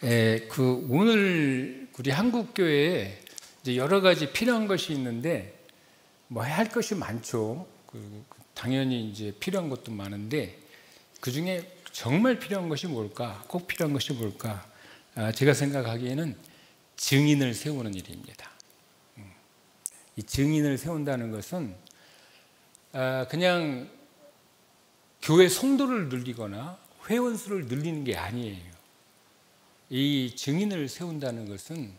오늘 우리 한국 교회에 이제 여러 가지 필요한 것이 있는데 뭐 해야 할 것이 많죠. 당연히 이제 필요한 것도 많은데 그 중에 정말 필요한 것이 뭘까? 꼭 필요한 것이 뭘까? 제가 생각하기에는 증인을 세우는 일입니다. 이 증인을 세운다는 것은 그냥 교회 성도를 늘리거나 회원수를 늘리는 게 아니에요. 이 증인을 세운다는 것은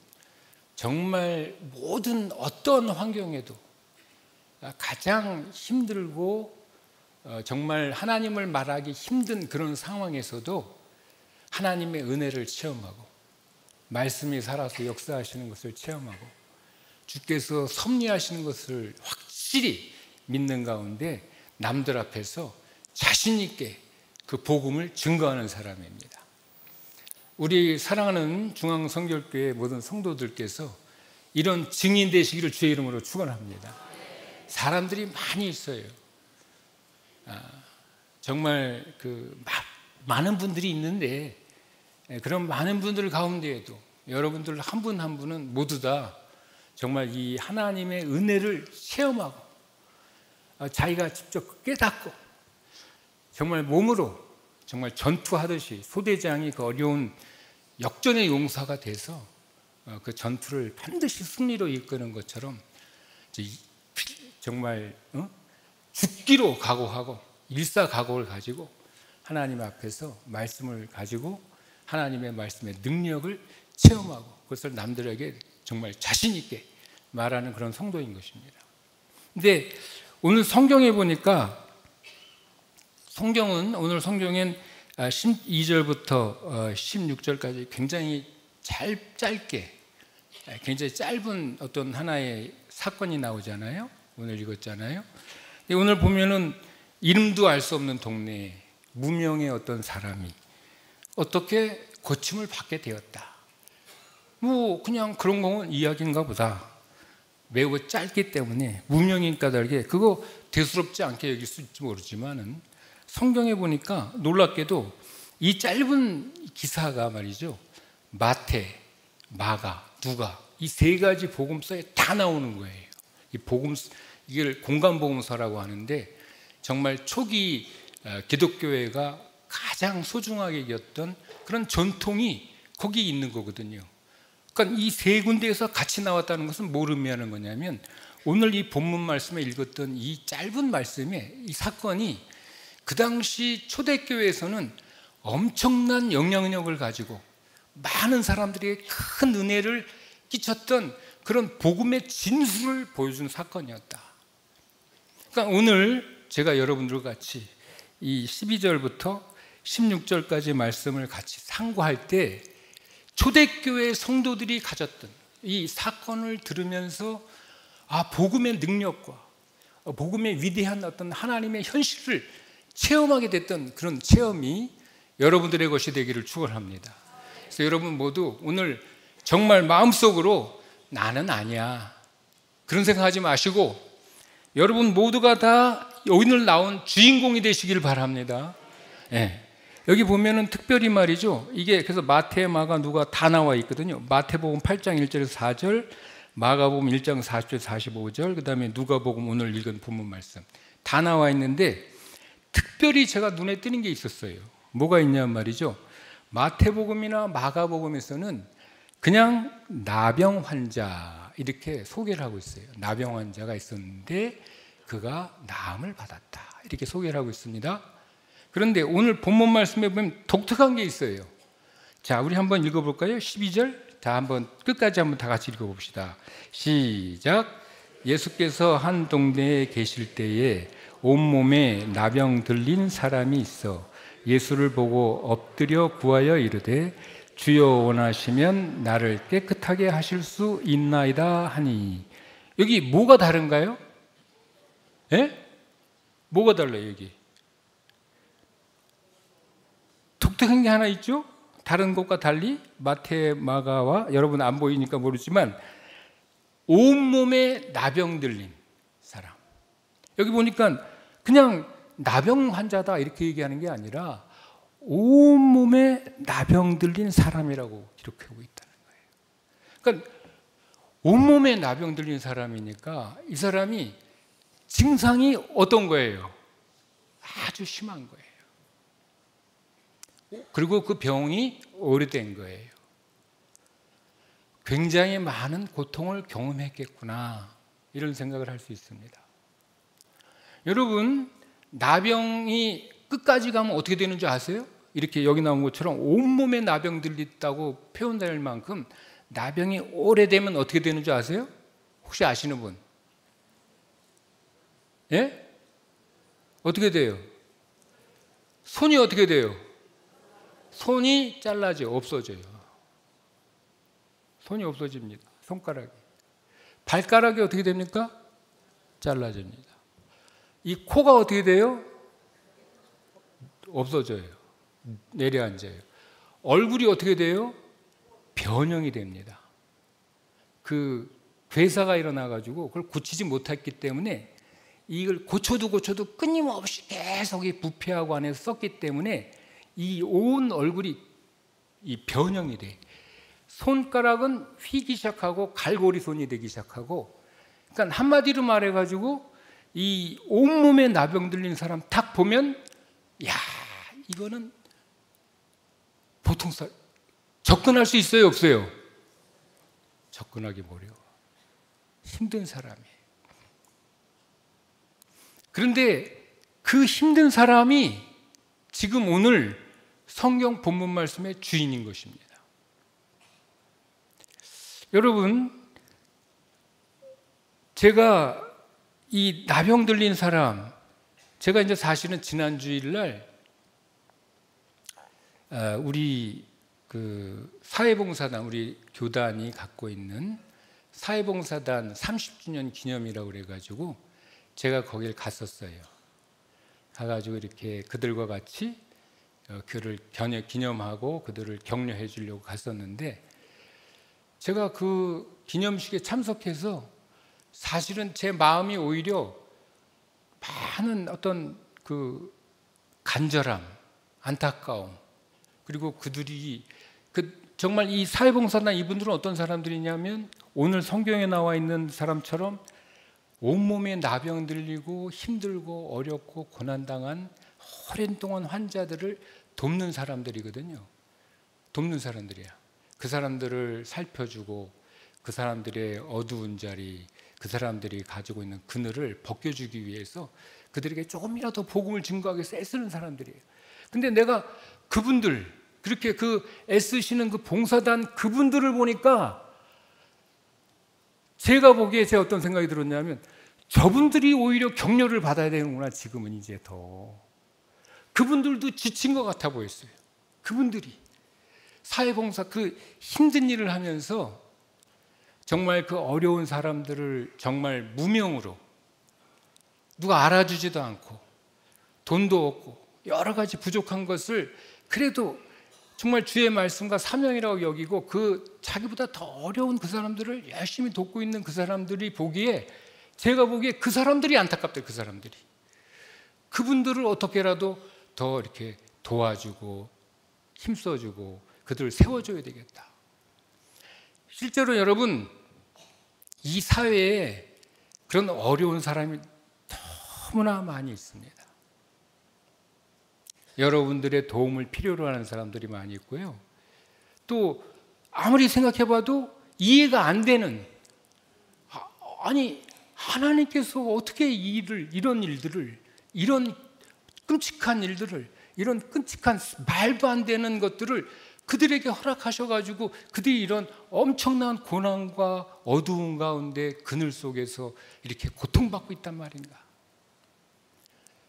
정말 모든 어떤 환경에도 가장 힘들고 정말 하나님을 말하기 힘든 그런 상황에서도 하나님의 은혜를 체험하고 말씀이 살아서 역사하시는 것을 체험하고 주께서 섭리하시는 것을 확실히 믿는 가운데 남들 앞에서 자신 있게 그 복음을 증거하는 사람입니다. 우리 사랑하는 중앙성결교회 모든 성도들께서 이런 증인 되시기를 주의 이름으로 축원합니다. 사람들이 많이 있어요. 정말 많은 분들이 있는데 그런 많은 분들 가운데에도 여러분들 한 분 한 분은 모두 다 정말 이 하나님의 은혜를 체험하고 자기가 직접 깨닫고 정말 몸으로 정말 전투하듯이 소대장이 그 어려운 역전의 용사가 돼서 그 전투를 반드시 승리로 이끄는 것처럼 정말 죽기로 각오하고 일사각오를 가지고 하나님 앞에서 말씀을 가지고 하나님의 말씀의 능력을 체험하고 그것을 남들에게 정말 자신 있게 말하는 그런 성도인 것입니다. 근데 오늘 성경에 보니까 오늘 성경엔 12절부터 16절까지 굉장히 짧게 굉장히 짧은 어떤 하나의 사건이 나오잖아요. 오늘 읽었잖아요. 근데 오늘 보면은 이름도 알 수 없는 동네에 무명의 어떤 사람이 어떻게 고침을 받게 되었다. 뭐 그냥 그런 거 이야기인가 보다. 매우 짧기 때문에 무명인 까닭에 그거 대수롭지 않게 여길 수 있을지 모르지만은 성경에 보니까 놀랍게도 이 짧은 기사가 말이죠. 마태, 마가, 누가 이 세 가지 복음서에 다 나오는 거예요. 이걸 공간복음서라고 하는데 정말 초기 기독교회가 가장 소중하게 여겼던 그런 전통이 거기 있는 거거든요. 그러니까 이 세 군데에서 같이 나왔다는 것은 뭘 의미하는 거냐면 오늘 이 본문 말씀에 읽었던 이 짧은 말씀에 이 사건이 그 당시 초대교회에서는 엄청난 영향력을 가지고 많은 사람들에게 큰 은혜를 끼쳤던 그런 복음의 진수를 보여준 사건이었다. 그러니까 오늘 제가 여러분들과 같이 이 12절부터 16절까지 말씀을 같이 상고할 때 초대교회 성도들이 가졌던 이 사건을 들으면서 복음의 능력과 복음의 위대한 어떤 하나님의 현실을 체험하게 됐던 그런 체험이 여러분들의 것이 되기를 축원합니다. 그래서 여러분 모두 오늘 정말 마음속으로 나는 아니야 그런 생각하지 마시고 여러분 모두가 다 오늘 나온 주인공이 되시길 바랍니다. 네. 여기 보면은 특별히 말이죠. 이게 그래서 마태, 마가, 누가 다 나와 있거든요. 마태복음 8장 1절에서 4절, 마가복음 1장 40절 45절, 그 다음에 누가복음 오늘 읽은 본문 말씀 다 나와 있는데 특별히 제가 눈에 띄는 게 있었어요. 뭐가 있냐 말이죠. 마태복음이나 마가복음에서는 그냥 나병 환자 이렇게 소개를 하고 있어요. 나병 환자가 있었는데 그가 나음을 받았다 이렇게 소개를 하고 있습니다. 그런데 오늘 본문 말씀에 보면 독특한 게 있어요. 자, 우리 한번 읽어볼까요? 12절 다 한번 끝까지 한번 다 같이 읽어봅시다. 시작. 예수께서 한 동네에 계실 때에 온몸에 나병 들린 사람이 있어 예수를 보고 엎드려 구하여 이르되 주여 원하시면 나를 깨끗하게 하실 수 있나이다 하니. 여기 뭐가 다른가요? 예? 뭐가 달라요 여기? 독특한 게 하나 있죠? 다른 것과 달리 마태, 마가와 여러분 안 보이니까 모르지만 온몸에 나병 들린 사람. 여기 보니까 그냥 나병 환자다 이렇게 얘기하는 게 아니라 온몸에 나병 들린 사람이라고 기록하고 있다는 거예요. 그러니까 온몸에 나병 들린 사람이니까 이 사람이 증상이 어떤 거예요? 아주 심한 거예요. 그리고 그 병이 오래된 거예요. 굉장히 많은 고통을 경험했겠구나, 이런 생각을 할 수 있습니다. 여러분, 나병이 끝까지 가면 어떻게 되는 줄 아세요? 이렇게 여기 나온 것처럼 온몸에 나병들이 있다고 표현될 만큼 나병이 오래되면 어떻게 되는 줄 아세요? 혹시 아시는 분? 예? 어떻게 돼요? 손이 어떻게 돼요? 손이 잘라져요. 없어져요. 손이 없어집니다. 손가락이. 발가락이 어떻게 됩니까? 잘라집니다. 이 코가 어떻게 돼요? 없어져요. 내려앉아요. 얼굴이 어떻게 돼요? 변형이 됩니다. 그 괴사가 일어나가지고 그걸 고치지 못했기 때문에 이걸 고쳐도 끊임없이 계속 부패하고 안에서 썼기 때문에 이 온 얼굴이 이 변형이 돼. 손가락은 휘기 시작하고 갈고리 손이 되기 시작하고, 그러니까 한마디로 말해가지고 이 온몸에 나병 들린 사람 딱 보면, 야, 이거는 보통 사람 접근할 수 있어요, 없어요? 접근하기 어려워. 힘든 사람이에요. 그런데 그 힘든 사람이 지금 오늘 성경 본문 말씀의 주인인 것입니다. 여러분, 제가 이 나병 들린 사람, 제가 이제 사실은 지난 주일날 우리 그 사회봉사단, 우리 교단이 갖고 있는 사회봉사단 30주년 기념이라고 그래가지고 제가 거길 갔었어요. 가가지고 이렇게 그들과 같이 그를 기념하고 그들을 격려해 주려고 갔었는데, 제가 그 기념식에 참석해서 사실은 제 마음이 오히려 많은 어떤 그 간절함, 안타까움, 그리고 그들이 정말 이 사회봉사단 이분들은 어떤 사람들이냐면 오늘 성경에 나와 있는 사람처럼 온몸에 나병 들리고 힘들고 어렵고 고난당한 오랜 동안 환자들을 돕는 사람들이거든요. 돕는 사람들이야. 그 사람들을 살펴주고 그 사람들의 어두운 자리, 그 사람들이 가지고 있는 그늘을 벗겨주기 위해서 그들에게 조금이라도 복음을 증거하기 위해서 애쓰는 사람들이에요. 근데 내가 그분들, 그렇게 그 애쓰시는 그 봉사단 그분들을 보니까 제가 보기에 제가 어떤 생각이 들었냐면, 저분들이 오히려 격려를 받아야 되는구나, 지금은 이제 더. 그분들도 지친 것 같아 보였어요. 그분들이 사회봉사 그 힘든 일을 하면서 정말 그 어려운 사람들을 정말 무명으로, 누가 알아주지도 않고 돈도 없고 여러 가지 부족한 것을 그래도 정말 주의 말씀과 사명이라고 여기고 그 자기보다 더 어려운 그 사람들을 열심히 돕고 있는 그 사람들이 보기에, 제가 보기에 그 사람들이 안타깝대요. 그 사람들이. 그분들을 어떻게라도 더 이렇게 도와주고 힘써주고 그들을 세워줘야 되겠다. 실제로 여러분, 이 사회에 그런 어려운 사람이 너무나 많이 있습니다. 여러분들의 도움을 필요로 하는 사람들이 많이 있고요. 또 아무리 생각해봐도 이해가 안 되는, 아니 하나님께서 어떻게 이런 일들을, 이런 끔찍한 일들을, 이런 끔찍한 말도 안 되는 것들을 그들에게 허락하셔가지고 그들이 이런 엄청난 고난과 어두운 가운데 그늘 속에서 이렇게 고통받고 있단 말인가.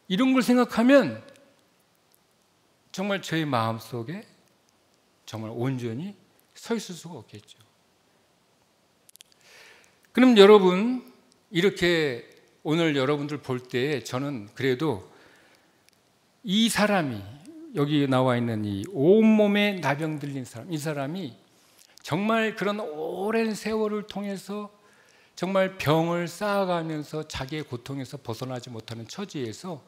이런 걸 생각하면 정말 저희 마음속에 정말 온전히 서 있을 수가 없겠죠. 그럼 여러분, 이렇게 오늘 여러분들 볼 때 저는 그래도 이 사람이, 여기 나와 있는 이 온몸에 나병 들린 사람, 이 사람이 정말 그런 오랜 세월을 통해서 정말 병을 쌓아가면서 자기의 고통에서 벗어나지 못하는 처지에서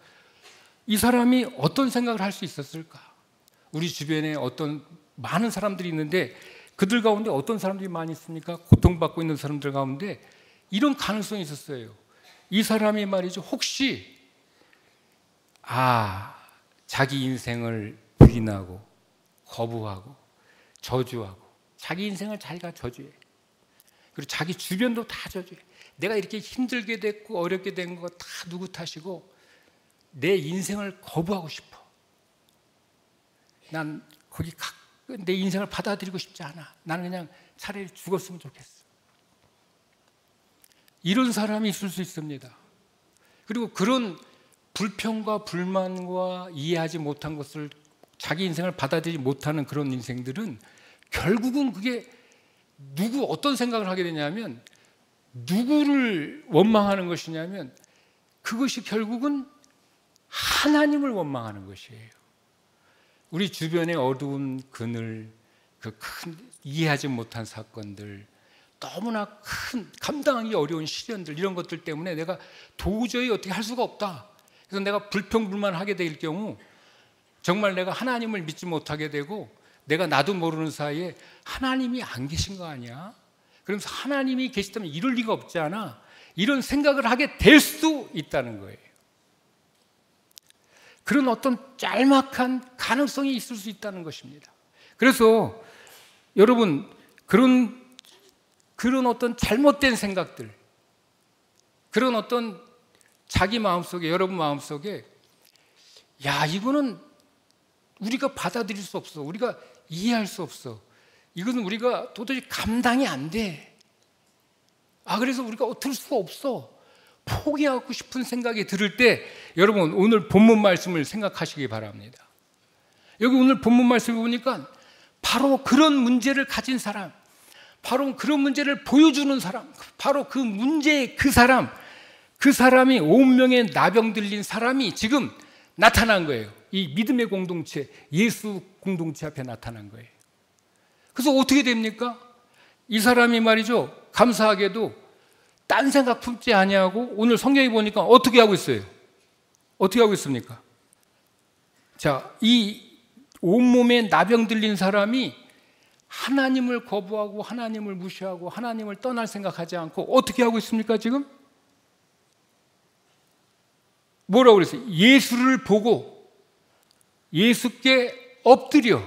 이 사람이 어떤 생각을 할 수 있었을까? 우리 주변에 어떤 많은 사람들이 있는데 그들 가운데 어떤 사람들이 많이 있습니까? 고통받고 있는 사람들 가운데 이런 가능성이 있었어요. 이 사람이 말이죠, 혹시 자기 인생을 부인하고 거부하고 저주하고 자기 인생을 자기가 저주해. 그리고 자기 주변도 다 저주해. 내가 이렇게 힘들게 됐고 어렵게 된 거 다 누구 탓이고 내 인생을 거부하고 싶어. 난 거기 내 인생을 받아들이고 싶지 않아. 나는 그냥 차라리 죽었으면 좋겠어. 이런 사람이 있을 수 있습니다. 그리고 그런 불평과 불만과 이해하지 못한 것을 자기 인생을 받아들이지 못하는 그런 인생들은 결국은 그게 어떤 생각을 하게 되냐면 누구를 원망하는 것이냐면 그것이 결국은 하나님을 원망하는 것이에요. 우리 주변의 어두운 그늘, 그 큰 이해하지 못한 사건들, 너무나 큰 감당하기 어려운 시련들, 이런 것들 때문에 내가 도저히 어떻게 할 수가 없다. 그래서 내가 불평불만하게 될 경우 정말 내가 하나님을 믿지 못하게 되고 내가 나도 모르는 사이에 하나님이 안 계신 거 아니야? 그러면서 하나님이 계시다면 이럴 리가 없지 않아? 이런 생각을 하게 될 수도 있다는 거예요. 그런 어떤 짤막한 가능성이 있을 수 있다는 것입니다. 그래서 여러분 그런 어떤 잘못된 생각들, 그런 어떤 자기 마음속에, 여러분 마음속에 이거는 우리가 받아들일 수 없어. 우리가 이해할 수 없어. 이거는 우리가 도저히 감당이 안 돼. 그래서 우리가 어쩔 수가 없어. 포기하고 싶은 생각이 들을 때 여러분 오늘 본문 말씀을 생각하시기 바랍니다. 여기 오늘 본문 말씀을 보니까 바로 그런 문제를 가진 사람, 바로 그런 문제를 보여주는 사람, 바로 그 문제의 그 사람이 5명의 나병 들린 사람이 지금 나타난 거예요. 이 믿음의 공동체, 예수 공동체 앞에 나타난 거예요. 그래서 어떻게 됩니까? 이 사람이 말이죠, 감사하게도 딴 생각 품지 아니하고 오늘 성경에 보니까 어떻게 하고 있어요? 어떻게 하고 있습니까? 자, 이 온몸에 나병 들린 사람이 하나님을 거부하고 하나님을 무시하고 하나님을 떠날 생각하지 않고 어떻게 하고 있습니까 지금? 뭐라고 그랬어요? 예수를 보고 예수께 엎드려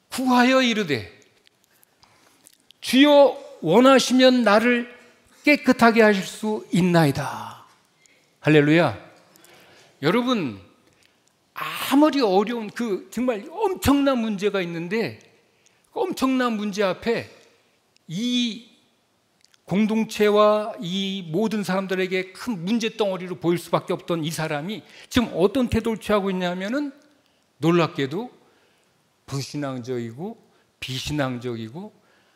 구하여 이르되 주여 원하시면 나를 깨끗하게 하실 수 있나이다. 할렐루야. 여러분 아무리 어려운 정말 엄청난 문제가 있는데 엄청난 문제 앞에 이 공동체와 이 모든 사람들에게 큰 문제 덩어리로 보일 수밖에 없던 이 사람이 지금 어떤 태도를 취하고 있냐면은 놀랍게도 불신앙적이고 비신앙적이고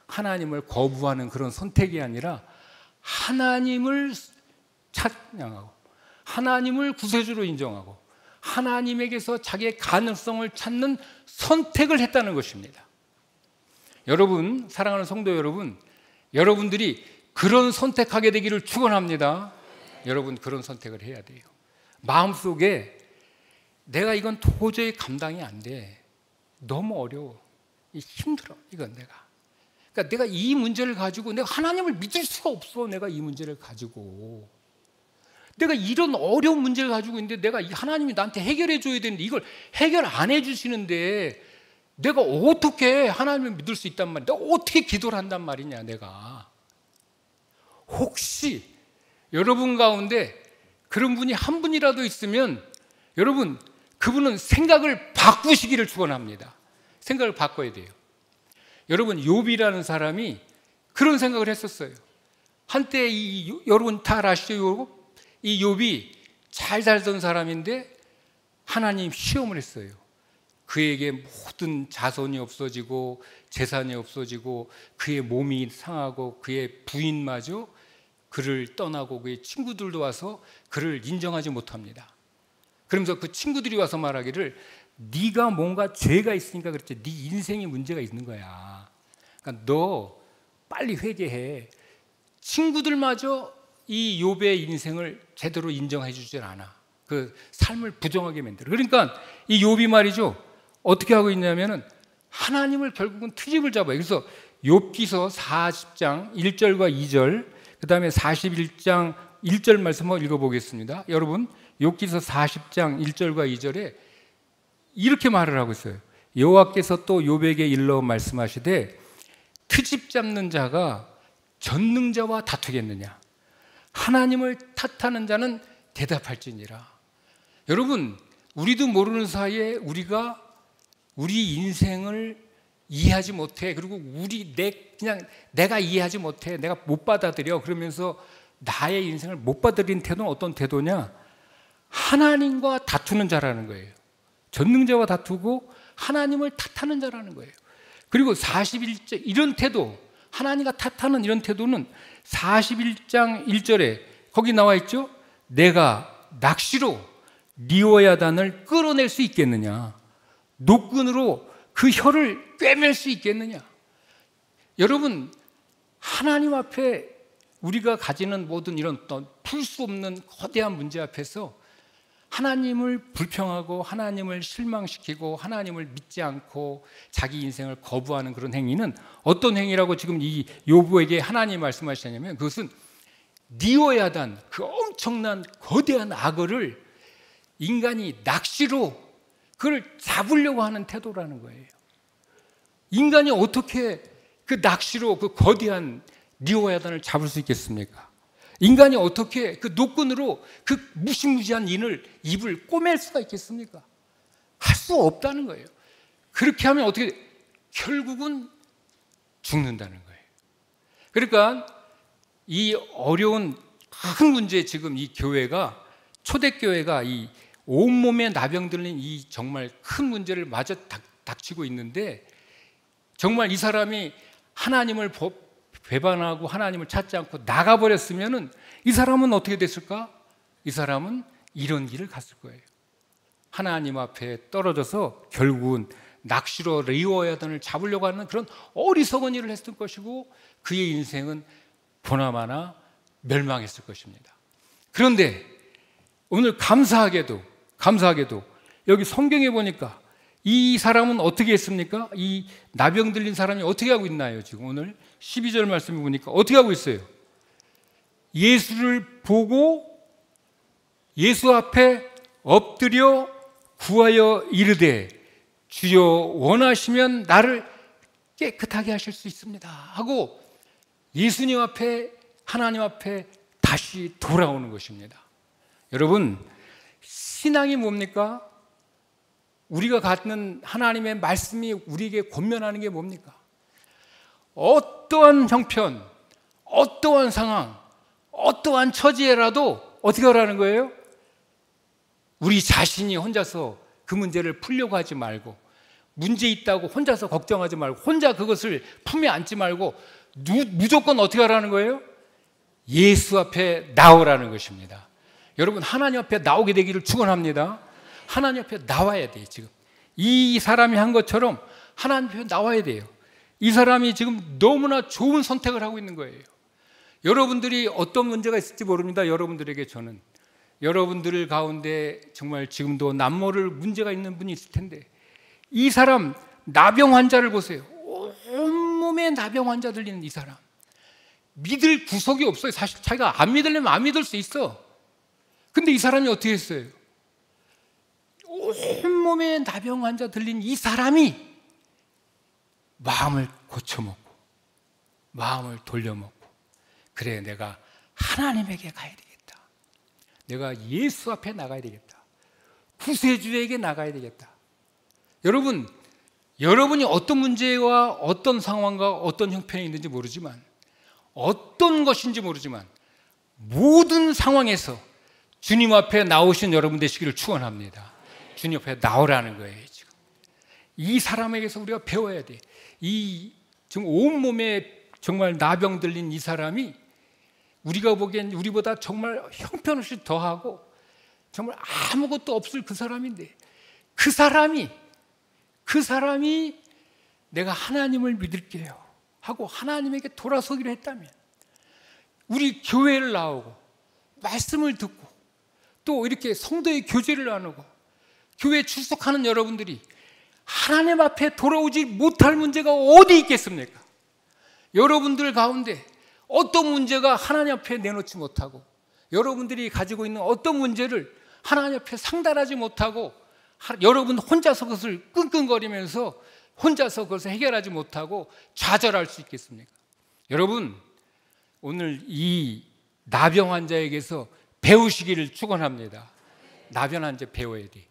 하나님을 거부하는 그런 선택이 아니라 하나님을 찬양하고 하나님을 구세주로 인정하고 하나님에게서 자기의 가능성을 찾는 선택을 했다는 것입니다. 여러분, 사랑하는 성도 여러분, 여러분들이 그런 선택하게 되기를 축원합니다. 여러분 그런 선택을 해야 돼요. 마음속에 내가 이건 도저히 감당이 안 돼. 너무 어려워. 힘들어. 이건 그러니까 내가 이 문제를 가지고 내가 하나님을 믿을 수가 없어. 내가 이 문제를 가지고 내가 이런 어려운 문제를 가지고 있는데 내가 하나님이 나한테 해결해 줘야 되는데 이걸 해결 안 해 주시는데 내가 어떻게 하나님을 믿을 수 있단 말이야? 내가 어떻게 기도를 한단 말이냐? 내가 혹시 여러분 가운데 그런 분이 한 분이라도 있으면 여러분 그분은 생각을 바꾸시기를 축원합니다. 생각을 바꿔야 돼요. 여러분 욥이라는 사람이 그런 생각을 했었어요. 한때 여러분 다 아시죠? 이 욥이 잘 살던 사람인데 하나님 시험을 했어요. 그에게 모든 자손이 없어지고 재산이 없어지고 그의 몸이 상하고 그의 부인마저 그를 떠나고 그의 친구들도 와서 그를 인정하지 못합니다. 그러면서 그 친구들이 와서 말하기를 네가 뭔가 죄가 있으니까 그렇지 네 인생에 문제가 있는 거야. 그러니까 너 빨리 회개해. 친구들마저 이 욥의 인생을 제대로 인정해 주질 않아. 그 삶을 부정하게 만들어. 그러니까 이 욥이 말이죠. 어떻게 하고 있냐면은 하나님을 결국은 트집을 잡아요. 그래서 욥기서 40장 1절과 2절, 그 다음에 41장 1절 말씀 한번 읽어보겠습니다. 여러분, 욥기서 40장 1절과 2절에 이렇게 말을 하고 있어요. 여호와께서 또 욥에게 일러 말씀하시되 트집 잡는 자가 전능자와 다투겠느냐? 하나님을 탓하는 자는 대답할지니라. 여러분, 우리도 모르는 사이에 우리가 우리 인생을 이해하지 못해. 그리고 그냥 내가 이해하지 못해. 내가 못 받아들여. 그러면서 나의 인생을 못 받아들이는 태도는 어떤 태도냐? 하나님과 다투는 자라는 거예요. 전능자와 다투고 하나님을 탓하는 자라는 거예요. 그리고 41절 이런 태도, 하나님과 탓하는 이런 태도는 41장 1절에 거기 나와 있죠. 내가 낚시로 리워야단을 끌어낼 수 있겠느냐? 노끈으로 그 혀를 꿰맬 수 있겠느냐? 여러분, 하나님 앞에 우리가 가지는 모든 이런 어떤 풀 수 없는 거대한 문제 앞에서 하나님을 불평하고 하나님을 실망시키고 하나님을 믿지 않고 자기 인생을 거부하는 그런 행위는 어떤 행위라고 지금 이 욥에게 하나님이 말씀하시냐면 그것은 니오야단, 그 엄청난 거대한 악어를 인간이 낚시로 그걸 잡으려고 하는 태도라는 거예요. 인간이 어떻게 그 낚시로 그 거대한 니오야단을 잡을 수 있겠습니까? 인간이 어떻게 그 노끈으로 그 무시무시한 입을 꼬맬 수가 있겠습니까? 할 수 없다는 거예요. 그렇게 하면 어떻게 결국은 죽는다는 거예요. 그러니까 이 어려운 큰 문제, 지금 이 교회가, 초대교회가 이 온몸에 나병 들린 이 정말 큰 문제를 마저 닥치고 있는데, 정말 이 사람이 하나님을 배반하고 하나님을 찾지 않고 나가버렸으면은 이 사람은 어떻게 됐을까? 이 사람은 이런 길을 갔을 거예요. 하나님 앞에 떨어져서 결국은 낚시로 리워야단을 잡으려고 하는 그런 어리석은 일을 했을 것이고, 그의 인생은 보나마나 멸망했을 것입니다. 그런데 오늘 감사하게도 여기 성경에 보니까 이 사람은 어떻게 했습니까? 이 나병 들린 사람이 어떻게 하고 있나요? 지금 오늘 12절 말씀을 보니까 어떻게 하고 있어요? 예수를 보고 예수 앞에 엎드려 구하여 이르되 주여 원하시면 나를 깨끗하게 하실 수 있습니다 하고 예수님 앞에, 하나님 앞에 다시 돌아오는 것입니다. 여러분, 신앙이 뭡니까? 우리가 갖는 하나님의 말씀이 우리에게 권면하는 게 뭡니까? 어떠한 형편, 어떠한 상황, 어떠한 처지에라도 어떻게 하라는 거예요? 우리 자신이 혼자서 그 문제를 풀려고 하지 말고, 문제 있다고 혼자서 걱정하지 말고, 혼자 그것을 품에 안지 말고 무조건 어떻게 하라는 거예요? 예수 앞에 나오라는 것입니다. 여러분, 하나님 앞에 나오게 되기를 축원합니다. 하나님 앞에 나와야 돼요. 지금 이 사람이 한 것처럼 하나님 앞에 나와야 돼요. 이 사람이 지금 너무나 좋은 선택을 하고 있는 거예요. 여러분들이 어떤 문제가 있을지 모릅니다. 여러분들에게 저는 여러분들 가운데 정말 지금도 남모를 문제가 있는 분이 있을 텐데, 이 사람 나병 환자를 보세요. 온몸에 나병 환자 들리는 이 사람, 믿을 구석이 없어요. 사실 자기가 안 믿으려면 안 믿을 수 있어. 근데 이 사람이 어떻게 했어요? 온몸에 나병 환자 들린 이 사람이 마음을 고쳐먹고 마음을 돌려먹고, 그래, 내가 하나님에게 가야 되겠다. 내가 예수 앞에 나가야 되겠다. 구세주에게 나가야 되겠다. 여러분, 여러분이 어떤 문제와 어떤 상황과 어떤 형편에 있는지 모르지만, 어떤 것인지 모르지만 모든 상황에서 주님 앞에 나오신 여러분 되시기를 축원합니다. 주님 앞에 나오라는 거예요. 지금 이 사람에게서 우리가 배워야 돼. 이 지금 온몸에 정말 나병 들린 이 사람이 우리가 보기엔 우리보다 정말 형편없이 더하고 정말 아무것도 없을 그 사람인데, 그 사람이 내가 하나님을 믿을게요 하고 하나님에게 돌아서기로 했다면, 우리 교회를 나오고 말씀을 듣고 또 이렇게 성도의 교제를 나누고 교회에 출석하는 여러분들이 하나님 앞에 돌아오지 못할 문제가 어디 있겠습니까? 여러분들 가운데 어떤 문제가 하나님 앞에 내놓지 못하고, 여러분들이 가지고 있는 어떤 문제를 하나님 앞에 상달하지 못하고, 여러분 혼자서 그것을 끙끙거리면서 혼자서 그것을 해결하지 못하고 좌절할 수 있겠습니까? 여러분, 오늘 이 나병 환자에게서 배우시기를 축원합니다. 나병 환자 배워야 돼.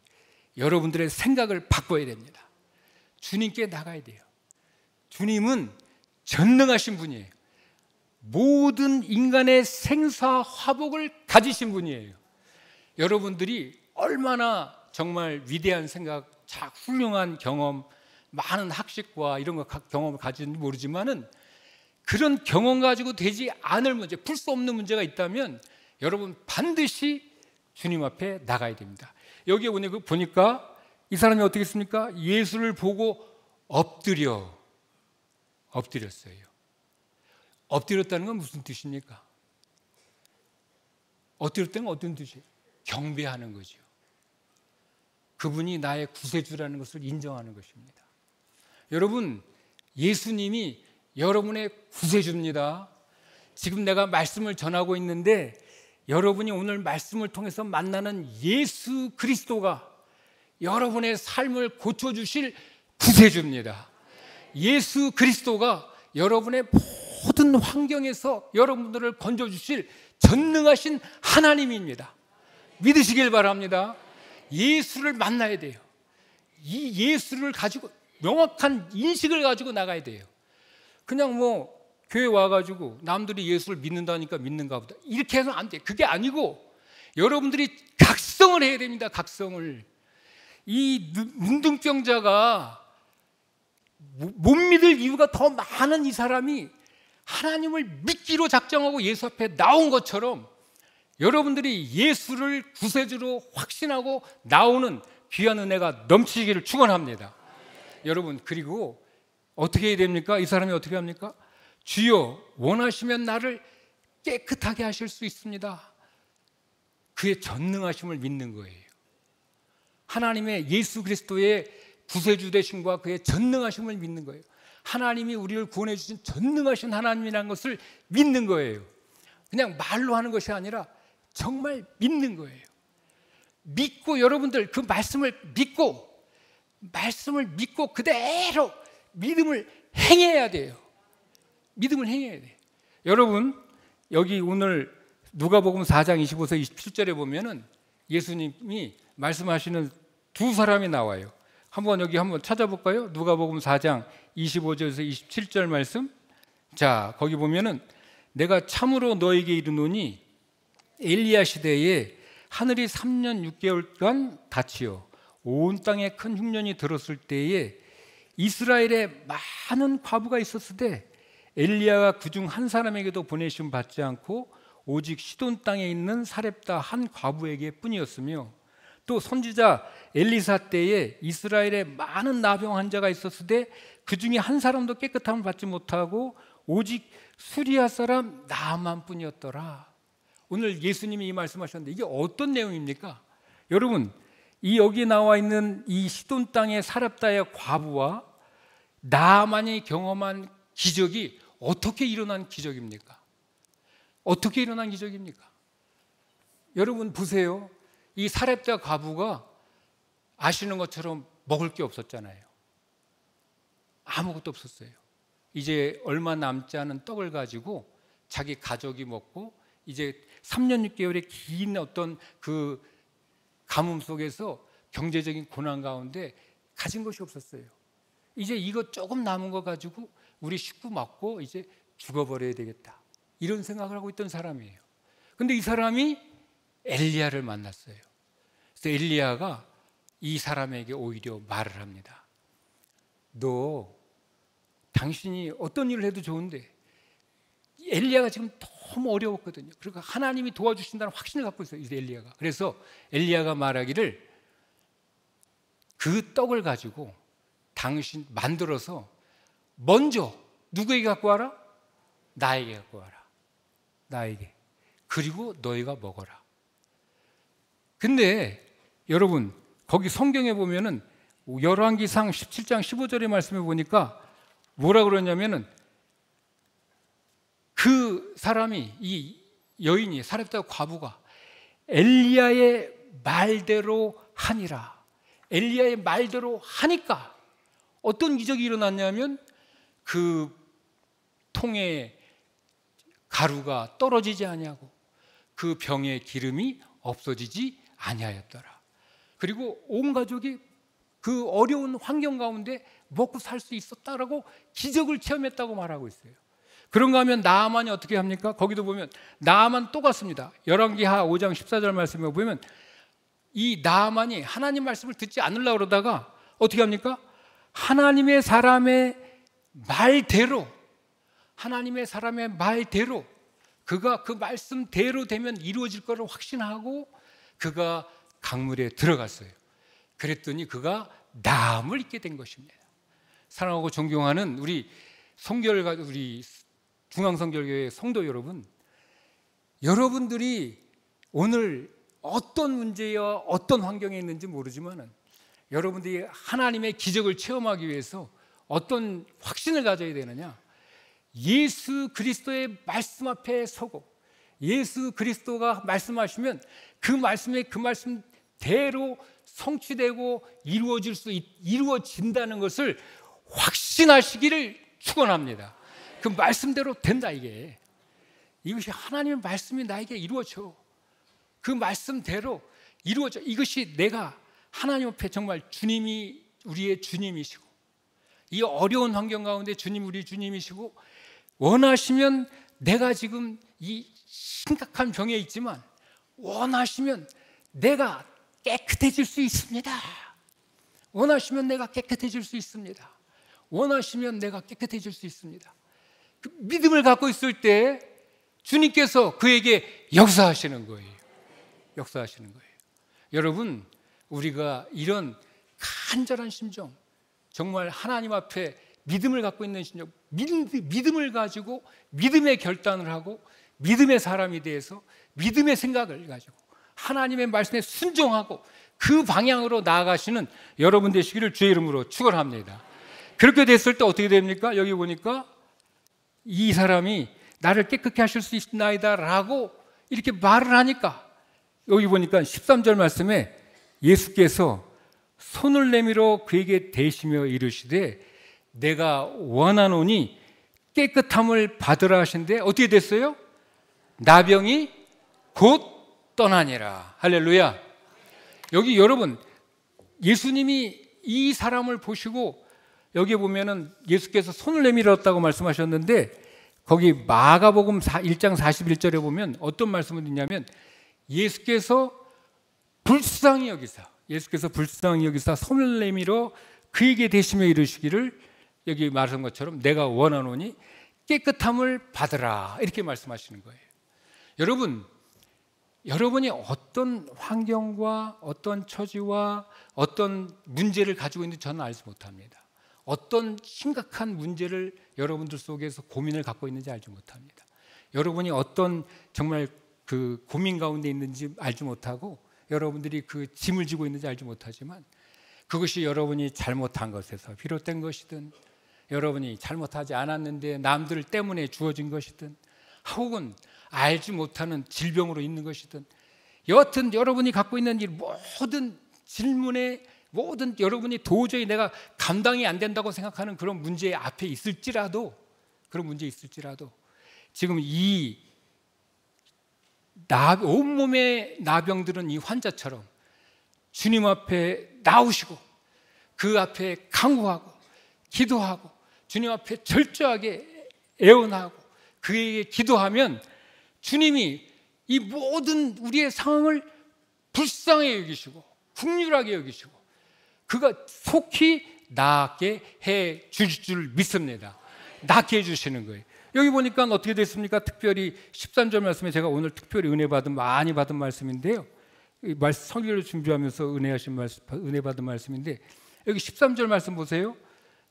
여러분들의 생각을 바꿔야 됩니다. 주님께 나가야 돼요. 주님은 전능하신 분이에요. 모든 인간의 생사 화복을 가지신 분이에요. 여러분들이 얼마나 정말 위대한 생각, 훌륭한 경험, 많은 학식과 이런 거 경험을 가지는지 모르지만은, 그런 경험 가지고 되지 않을 문제, 풀 수 없는 문제가 있다면 여러분 반드시 주님 앞에 나가야 됩니다. 여기 오늘 보니까 이 사람이 어떻게 했습니까? 예수를 보고 엎드렸어요. 엎드렸다는 건 무슨 뜻입니까? 엎드렸다는 건 어떤 뜻이에요? 경배하는 거죠. 그분이 나의 구세주라는 것을 인정하는 것입니다. 여러분, 예수님이 여러분의 구세주입니다. 지금 내가 말씀을 전하고 있는데 여러분이 오늘 말씀을 통해서 만나는 예수 그리스도가 여러분의 삶을 고쳐주실 구세주입니다. 예수 그리스도가 여러분의 모든 환경에서 여러분들을 건져주실 전능하신 하나님입니다. 믿으시길 바랍니다. 예수를 만나야 돼요. 이 예수를 가지고 명확한 인식을 가지고 나가야 돼요. 그냥 뭐 교회 와가지고 남들이 예수를 믿는다니까 믿는가 보다 이렇게 해서는 안 돼요. 그게 아니고 여러분들이 각성을 해야 됩니다. 각성을. 이 문둥병자가 못 믿을 이유가 더 많은 이 사람이 하나님을 믿기로 작정하고 예수 앞에 나온 것처럼 여러분들이 예수를 구세주로 확신하고 나오는 귀한 은혜가 넘치기를 축원합니다. 여러분, 그리고 어떻게 해야 됩니까? 이 사람이 어떻게 합니까? 주여, 원하시면 나를 깨끗하게 하실 수 있습니다. 그의 전능하심을 믿는 거예요. 하나님의 예수 그리스도의 구세주 되심과 그의 전능하심을 믿는 거예요. 하나님이 우리를 구원해 주신 전능하신 하나님이라는 것을 믿는 거예요. 그냥 말로 하는 것이 아니라 정말 믿는 거예요. 믿고, 여러분들 그 말씀을 믿고 그대로 믿음을 행해야 돼요. 믿음을 행해야 돼요. 여러분, 여기 오늘 누가복음 4장 25절 27절에 보면은 예수님이 말씀하시는 두 사람이 나와요. 여기 한번 찾아볼까요? 누가복음 4장 25절에서 27절 말씀. 자, 거기 보면은 내가 참으로 너에게 이르노니 엘리야 시대에 하늘이 3년 6개월간 닫히어 온 땅에 큰 흉년이 들었을 때에 이스라엘에 많은 과부가 있었으되 엘리야가 그중 한 사람에게도 보내심 받지 않고 오직 시돈 땅에 있는 사렙다 한 과부에게 뿐이었으며, 또 선지자 엘리사 때에 이스라엘에 많은 나병 환자가 있었으되 그 중에 한 사람도 깨끗함을 받지 못하고 오직 수리아 사람 나만 뿐이었더라. 오늘 예수님이 이 말씀하셨는데 이게 어떤 내용입니까? 여러분, 이 여기 나와 있는 이 시돈 땅의 사렙다의 과부와 나만이 경험한 기적이 어떻게 일어난 기적입니까? 어떻게 일어난 기적입니까? 여러분 보세요. 이 사렙다 과부가 아시는 것처럼 먹을 게 없었잖아요. 아무것도 없었어요. 이제 얼마 남지 않은 떡을 가지고 자기 가족이 먹고 이제 3년 6개월의 긴 어떤 그 가뭄 속에서 경제적인 고난 가운데 가진 것이 없었어요. 이제 이거 조금 남은 거 가지고 우리 식구 먹고 이제 죽어버려야 되겠다, 이런 생각을 하고 있던 사람이에요. 근데 이 사람이 엘리야를 만났어요. 그래서 엘리야가 이 사람에게 오히려 말을 합니다. 너 당신이 어떤 일을 해도 좋은데 엘리야가 지금 너무 어려웠거든요. 그러니까 하나님이 도와주신다는 확신을 갖고 있어요, 이제 엘리야가. 그래서 엘리야가 말하기를 그 떡을 가지고 당신 만들어서 먼저 누구에게 갖고 와라? 나에게 갖고 와라. 나에게. 그리고 너희가 먹어라. 근데 여러분, 거기 성경에 보면은 열왕기상 17장 15절의 말씀에 보니까 뭐라 그러냐면은 그 사람이, 이 여인이, 사렙다 과부가 엘리야의 말대로 하니라. 엘리야의 말대로 하니까 어떤 기적이 일어났냐면 그 통에 가루가 떨어지지 아니하고 그 병에 기름이 없어지지 아니하였더라. 그리고 온 가족이 그 어려운 환경 가운데 먹고 살 수 있었다라고 기적을 체험했다고 말하고 있어요. 그런가 하면 나아만이 어떻게 합니까? 거기도 보면 나아만 또 같습니다. 열왕기하 5장 14절 말씀에 보면 이 나아만이 하나님 말씀을 듣지 않으려고 그러다가 어떻게 합니까? 하나님의 사람의 말대로, 하나님의 사람의 말대로 그가 그 말씀대로 되면 이루어질 것을 확신하고 그가 강물에 들어갔어요. 그랬더니 그가 나음을 입게 된 것입니다. 사랑하고 존경하는 우리 우리 중앙성결교회 성도 여러분, 여러분들이 오늘 어떤 문제와 어떤 환경에 있는지 모르지만 여러분들이 하나님의 기적을 체험하기 위해서 어떤 확신을 가져야 되느냐? 예수 그리스도의 말씀 앞에 서고 예수 그리스도가 말씀하시면 그 말씀대로 성취되고 이루어진다는 것을 확신하시기를 축원합니다. 그 말씀대로 된다. 이것이 하나님의 말씀이 나에게 이루어져. 그 말씀대로 이루어져. 이것이 내가 하나님 앞에 정말 주님이 우리의 주님이시고 이 어려운 환경 가운데 주님 우리 주님이시고 원하시면 내가 지금 이 심각한 병에 있지만 원하시면 내가 깨끗해질 수 있습니다. 원하시면 내가 깨끗해질 수 있습니다. 원하시면 내가 깨끗해질 수 있습니다. 그 믿음을 갖고 있을 때 주님께서 그에게 역사하시는 거예요. 역사하시는 거예요. 여러분, 우리가 이런 간절한 심정, 정말 하나님 앞에 믿음을 갖고 있는 심정, 믿음을 가지고 믿음의 결단을 하고 믿음의 사람이 돼서 믿음의 생각을 가지고 하나님의 말씀에 순종하고 그 방향으로 나아가시는 여러분 되시기를 주의 이름으로 축원합니다. 그렇게 됐을 때 어떻게 됩니까? 여기 보니까 이 사람이 나를 깨끗게 하실 수 있나이다 라고 이렇게 말을 하니까 여기 보니까 13절 말씀에 예수께서 손을 내밀어 그에게 대시며 이르시되 내가 원하노니 깨끗함을 받으라 하신데 어떻게 됐어요? 나병이 곧 떠나니라. 할렐루야. 여기 여러분, 예수님이 이 사람을 보시고 여기 보면은 예수께서 손을 내밀었다고 말씀하셨는데 거기 마가복음 1장 41절에 보면 어떤 말씀을 듣냐면 예수께서 불쌍히 여기사 손을 내밀어 그에게 대시며 이르시기를 여기 말한 것처럼 내가 원하노니 깨끗함을 받으라 이렇게 말씀하시는 거예요. 여러분이 어떤 환경과 어떤 처지와 어떤 문제를 가지고 있는지 저는 알지 못합니다. 어떤 심각한 문제를 여러분들 속에서 고민을 갖고 있는지 알지 못합니다. 여러분이 어떤 정말 그 고민 가운데 있는지 알지 못하고 여러분들이 그 짐을 지고 있는지 알지 못하지만 그것이 여러분이 잘못한 것에서 비롯된 것이든 여러분이 잘못하지 않았는데 남들 때문에 주어진 것이든 혹은 알지 못하는 질병으로 있는 것이든 여하튼 여러분이 갖고 있는 이 모든 질문에 모든 여러분이 도저히 내가 감당이 안 된다고 생각하는 그런 문제 앞에 있을지라도 지금 이 온몸의 나병들은 이 환자처럼 주님 앞에 나오시고 그 앞에 간구하고 기도하고 주님 앞에 절저하게 애원하고 그에게 기도하면 주님이 이 모든 우리의 상황을 불쌍히 여기시고 긍휼하게 여기시고 그가 속히 낫게 해 주실 줄 믿습니다. 낫게 해 주시는 거예요. 여기 보니까 어떻게 됐습니까? 특별히 13절 말씀에 제가 오늘 특별히 많이 받은 말씀인데요. 설교를 준비하면서 은혜 받은 말씀인데 여기 13절 말씀 보세요.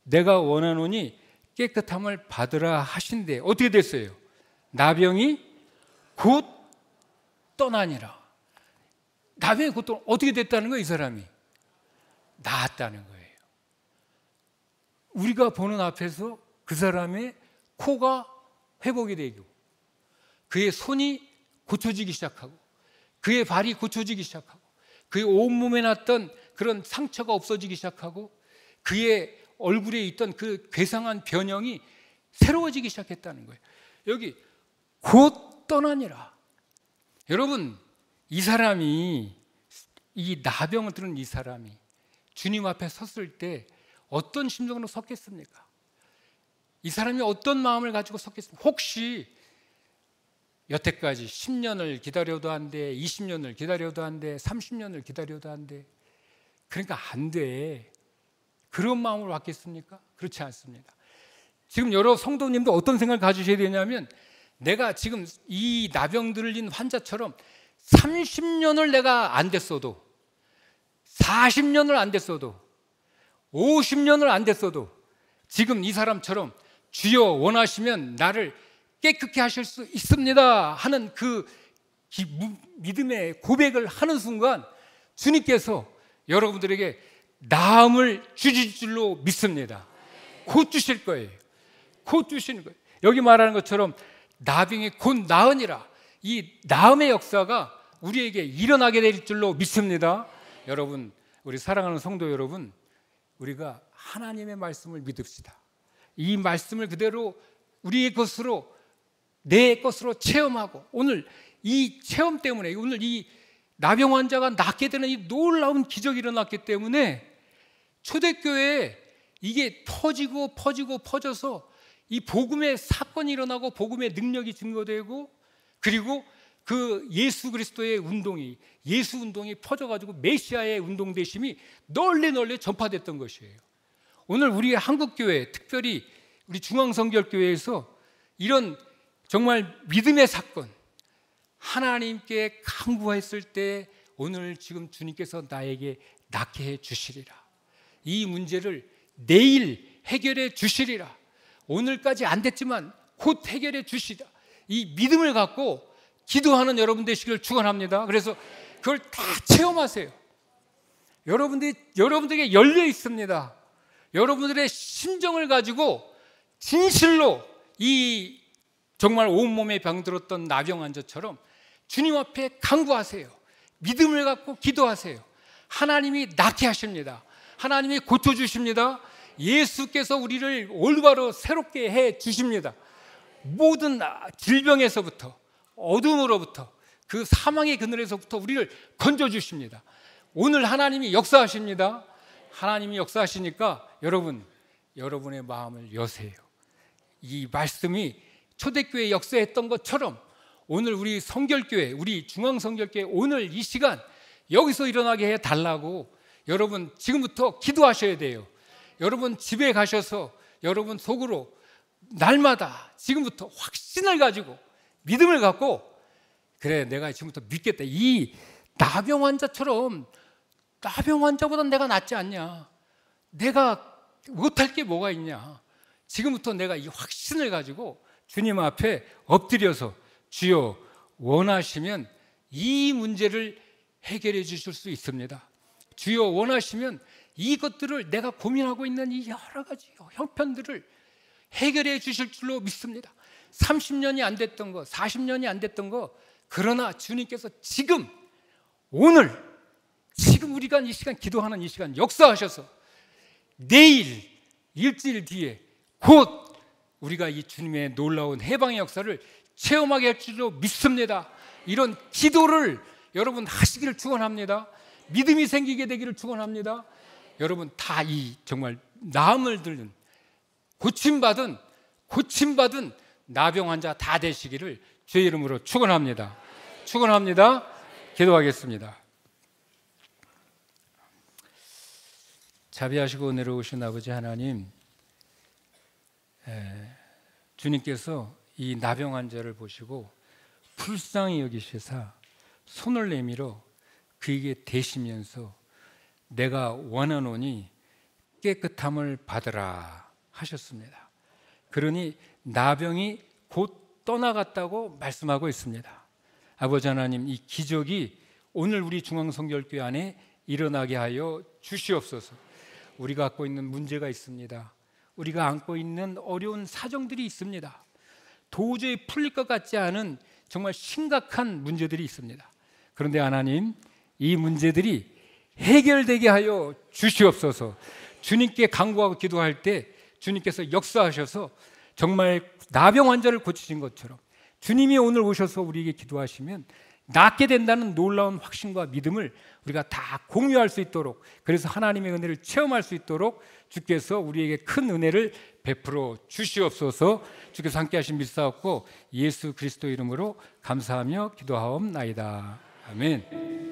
내가 원하노니 깨끗함을 받으라 하신데 어떻게 됐어요? 나병이 곧 떠나니라. 나병이 곧 어떻게 됐다는 거예요? 이 사람이 나았다는 거예요. 우리가 보는 앞에서 그 사람의 코가 회복이 되고, 그의 손이 고쳐지기 시작하고, 그의 발이 고쳐지기 시작하고, 그의 온몸에 났던 그런 상처가 없어지기 시작하고, 그의 얼굴에 있던 그 괴상한 변형이 새로워지기 시작했다는 거예요. 여기 곧 떠나니라. 여러분, 이 사람이, 이 나병을 들은 이 사람이 주님 앞에 섰을 때 어떤 심정으로 섰겠습니까? 이 사람이 어떤 마음을 가지고 섰겠습니까? 혹시 여태까지 10년을 기다려도 안 돼, 20년을 기다려도 안 돼, 30년을 기다려도 안 돼, 그러니까 안 돼, 그런 마음으로 왔겠습니까? 그렇지 않습니다. 지금 여러 성도님도 어떤 생각을 가지셔야 되냐면, 내가 지금 이 나병 들린 환자처럼 30년을 내가 안 됐어도, 40년을 안 됐어도, 50년을 안 됐어도 지금 이 사람처럼 주여 원하시면 나를 깨끗게 하실 수 있습니다 하는 그 믿음의 고백을 하는 순간 주님께서 여러분들에게 나음을 주실 줄로 믿습니다. 곧 주실 거예요. 곧 주시는 거예요. 여기 말하는 것처럼 나병이 곧 나으니라. 이 나음의 역사가 우리에게 일어나게 될 줄로 믿습니다. 여러분, 우리 사랑하는 성도 여러분, 우리가 하나님의 말씀을 믿읍시다. 이 말씀을 그대로 우리의 것으로, 내 것으로 체험하고, 오늘 이 체험 때문에, 오늘 이 나병 환자가 낫게 되는 이 놀라운 기적이 일어났기 때문에 초대교회에 이게 퍼져서 이 복음의 사건이 일어나고 복음의 능력이 증거되고, 그리고 그 예수 그리스도의 운동이, 예수 운동이 퍼져가지고 메시아의 운동 되심이 널리 전파됐던 것이에요. 오늘 우리 한국교회, 특별히 우리 중앙성결교회에서 이런 정말 믿음의 사건, 하나님께 간구했을 때 오늘 지금 주님께서 나에게 낫게 해 주시리라. 이 문제를 내일 해결해 주시리라. 오늘까지 안 됐지만 곧 해결해 주시리라. 이 믿음을 갖고 기도하는 여러분 되시길 축원합니다. 그래서 그걸 다 체험하세요. 여러분들에게 열려 있습니다. 여러분들의 심정을 가지고 진실로 이 정말 온몸에 병들었던 나병 환자처럼 주님 앞에 간구하세요. 믿음을 갖고 기도하세요. 하나님이 낫게 하십니다. 하나님이 고쳐주십니다. 예수께서 우리를 올바로 새롭게 해 주십니다. 모든 질병에서부터, 어둠으로부터, 그 사망의 그늘에서부터 우리를 건져주십니다. 오늘 하나님이 역사하십니다. 하나님이 역사하시니까 여러분의 마음을 여세요. 이 말씀이 초대교회 역사했던 것처럼 오늘 우리 성결교회, 우리 중앙성결교회 오늘 이 시간 여기서 일어나게 해달라고 여러분 지금부터 기도하셔야 돼요. 여러분 집에 가셔서 여러분 속으로 날마다 지금부터 확신을 가지고 믿음을 갖고, 그래 내가 지금부터 믿겠다. 이 나병 환자처럼, 나병 환자보다 내가 낫지 않냐, 내가 못할 게 뭐가 있냐, 지금부터 내가 이 확신을 가지고 주님 앞에 엎드려서 주여 원하시면 이 문제를 해결해 주실 수 있습니다. 주여 원하시면 이것들을, 내가 고민하고 있는 이 여러 가지 형편들을 해결해 주실 줄로 믿습니다. 30년이 안 됐던 거, 40년이 안 됐던 거, 그러나 주님께서 지금 우리가 이 시간 기도하는 이 시간 역사하셔서 내일, 일주일 뒤에 곧 우리가 이 주님의 놀라운 해방의 역사를 체험하게 할 줄로 믿습니다. 이런 기도를 여러분 하시기를 축원합니다. 믿음이 생기게 되기를 축원합니다. 여러분 다 이 정말 나음을 들는 고침받은 나병 환자 다 되시기를 주의 이름으로 축원합니다. 축원합니다. 기도하겠습니다. 자비하시고 은혜로우신 아버지 하나님, 주님께서 이 나병 환자를 보시고 불쌍히 여기시사 손을 내밀어 그에게 대시면서 내가 원하노니 깨끗함을 받으라 하셨습니다. 그러니 나병이 곧 떠나갔다고 말씀하고 있습니다. 아버지 하나님, 이 기적이 오늘 우리 중앙성결교회 안에 일어나게 하여 주시옵소서. 우리가 갖고 있는 문제가 있습니다. 우리가 안고 있는 어려운 사정들이 있습니다. 도저히 풀릴 것 같지 않은 정말 심각한 문제들이 있습니다. 그런데 하나님, 이 문제들이 해결되게 하여 주시옵소서. 주님께 간구하고 기도할 때 주님께서 역사하셔서 정말 나병 환자를 고치신 것처럼 주님이 오늘 오셔서 우리에게 기도하시면 낫게 된다는 놀라운 확신과 믿음을 우리가 다 공유할 수 있도록, 그래서 하나님의 은혜를 체험할 수 있도록 주께서 우리에게 큰 은혜를 베풀어 주시옵소서. 주께서 함께 하신 믿사옵고 예수 그리스도 이름으로 감사하며 기도하옵나이다. 아멘.